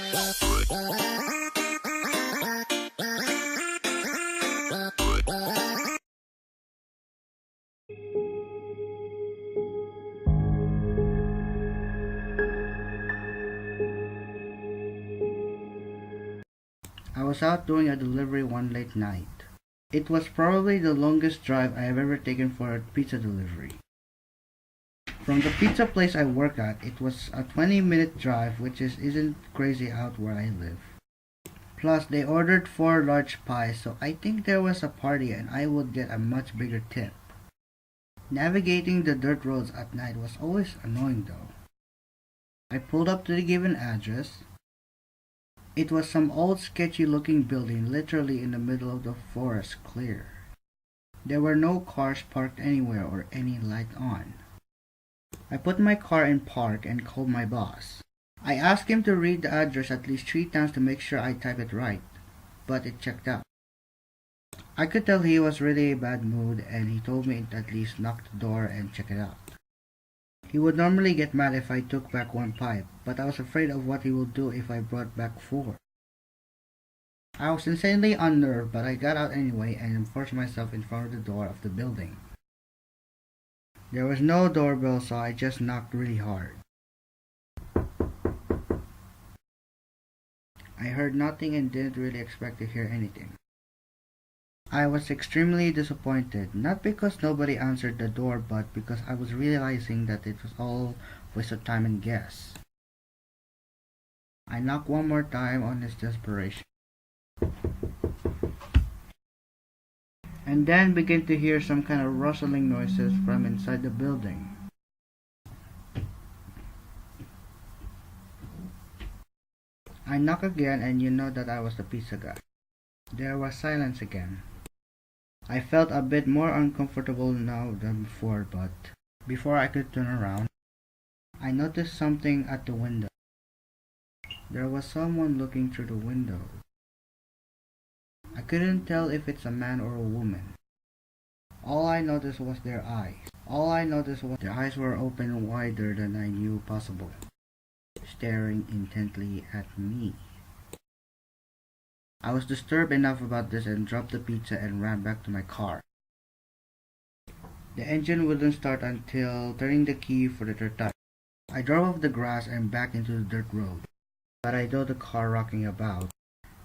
I was out doing a delivery one late night. It was probably the longest drive I have ever taken for a pizza delivery. From the pizza place I work at, it was a 20-minute drive, which isn't crazy out where I live. Plus, they ordered 4 large pies, so I think there was a party and I would get a much bigger tip. Navigating the dirt roads at night was always annoying though. I pulled up to the given address. It was some old sketchy looking building literally in the middle of the forest clear. There were no cars parked anywhere or any light on. I put my car in park and called my boss. I asked him to read the address at least 3 times to make sure I type it right, but it checked out. I could tell he was really in a bad mood and he told me to at least knock the door and check it out. He would normally get mad if I took back 1 pipe, but I was afraid of what he would do if I brought back 4. I was insanely unnerved, but I got out anyway and forced myself in front of the door of the building. There was no doorbell, so I just knocked really hard. I heard nothing and didn't really expect to hear anything. I was extremely disappointed, not because nobody answered the door, but because I was realizing that it was all a waste of time and gas. I knocked one more time on his desperation, and then began to hear some kind of rustling noises from inside the building. I knocked again, and you know that I was the pizza guy. There was silence again. I felt a bit more uncomfortable now than before, but before I could turn around, I noticed something at the window. There was someone looking through the window. I couldn't tell if it's a man or a woman. All I noticed was their eyes. Their eyes were open wider than I knew possible, staring intently at me. I was disturbed enough about this and dropped the pizza and ran back to my car. The engine wouldn't start until turning the key for the 3rd time. I drove off the grass and back into the dirt road, but I saw the car rocking about,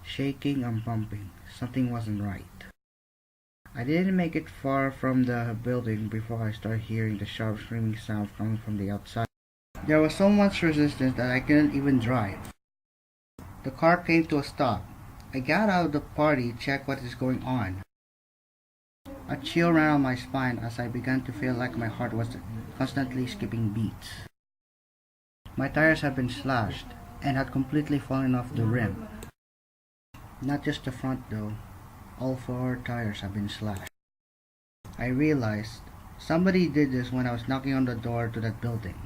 shaking and bumping. Something wasn't right. I didn't make it far from the building before I started hearing the sharp screaming sound coming from the outside. There was so much resistance that I couldn't even drive. The car came to a stop. I got out of the party, checked what is going on. A chill ran on my spine as I began to feel like my heart was constantly skipping beats. My tires had been slashed and had completely fallen off the rim. Not just the front though, all 4 tires had been slashed. I realized somebody did this when I was knocking on the door to that building.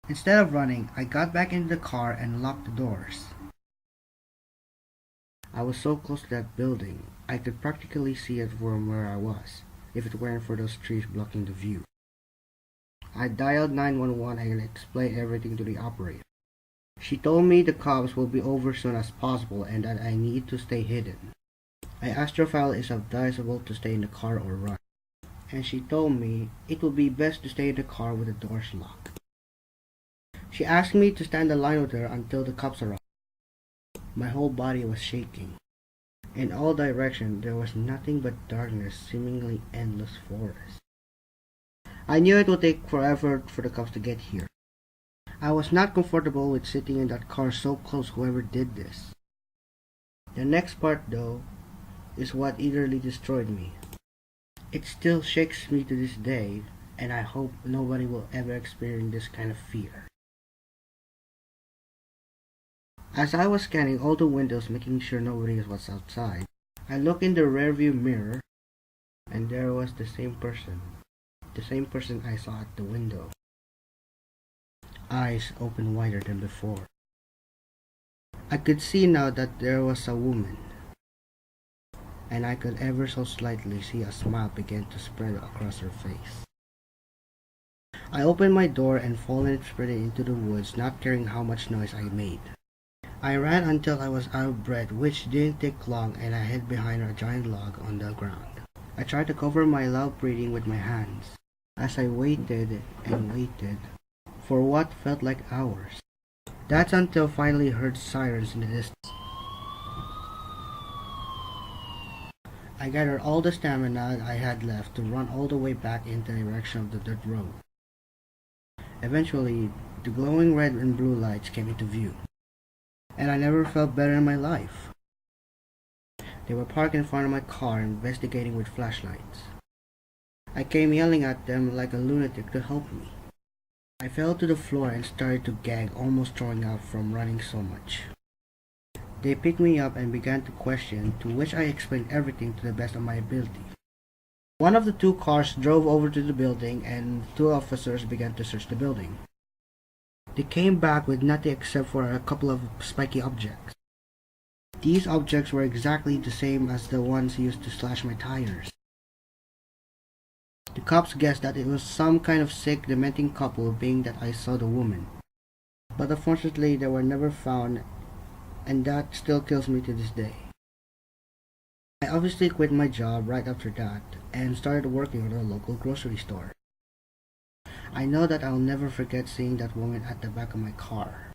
Instead of running, I got back into the car and locked the doors. I was so close to that building, I could practically see it from where I was, if it weren't for those trees blocking the view. I dialed 911 and explained everything to the operator. She told me the cops will be over soon as possible and that I need to stay hidden. I asked her if it is advisable to stay in the car or run, and she told me it would be best to stay in the car with the doors locked. She asked me to stand in line with her until the cops arrived. My whole body was shaking. In all directions, there was nothing but darkness, seemingly endless forest. I knew it would take forever for the cops to get here. I was not comfortable with sitting in that car so close to whoever did this. The next part, though, is what utterly destroyed me. It still shakes me to this day, and I hope nobody will ever experience this kind of fear. As I was scanning all the windows, making sure nobody was outside, I looked in the rearview mirror, and there was the same person I saw at the window. Eyes open wider than before. I could see now that there was a woman, and I could ever so slightly see a smile begin to spread across her face. I opened my door and followed it spreading into the woods, not caring how much noise I made. I ran until I was out of breath, which didn't take long, and I hid behind a giant log on the ground. I tried to cover my loud breathing with my hands as I waited and waited for what felt like hours. That's until I finally heard sirens in the distance. I gathered all the stamina I had left to run all the way back in the direction of the dirt road. Eventually, the glowing red and blue lights came into view, and I never felt better in my life. They were parked in front of my car, investigating with flashlights. I came yelling at them like a lunatic to help me. I fell to the floor and started to gag, almost throwing up from running so much. They picked me up and began to question, to which I explained everything to the best of my ability. One of the two cars drove over to the building, and two officers began to search the building. They came back with nothing except for a couple of spiky objects. These objects were exactly the same as the ones used to slash my tires. The cops guessed that it was some kind of sick, dementing couple, being that I saw the woman. But unfortunately, they were never found, and that still kills me to this day. I obviously quit my job right after that and started working at a local grocery store. I know that I'll never forget seeing that woman at the back of my car.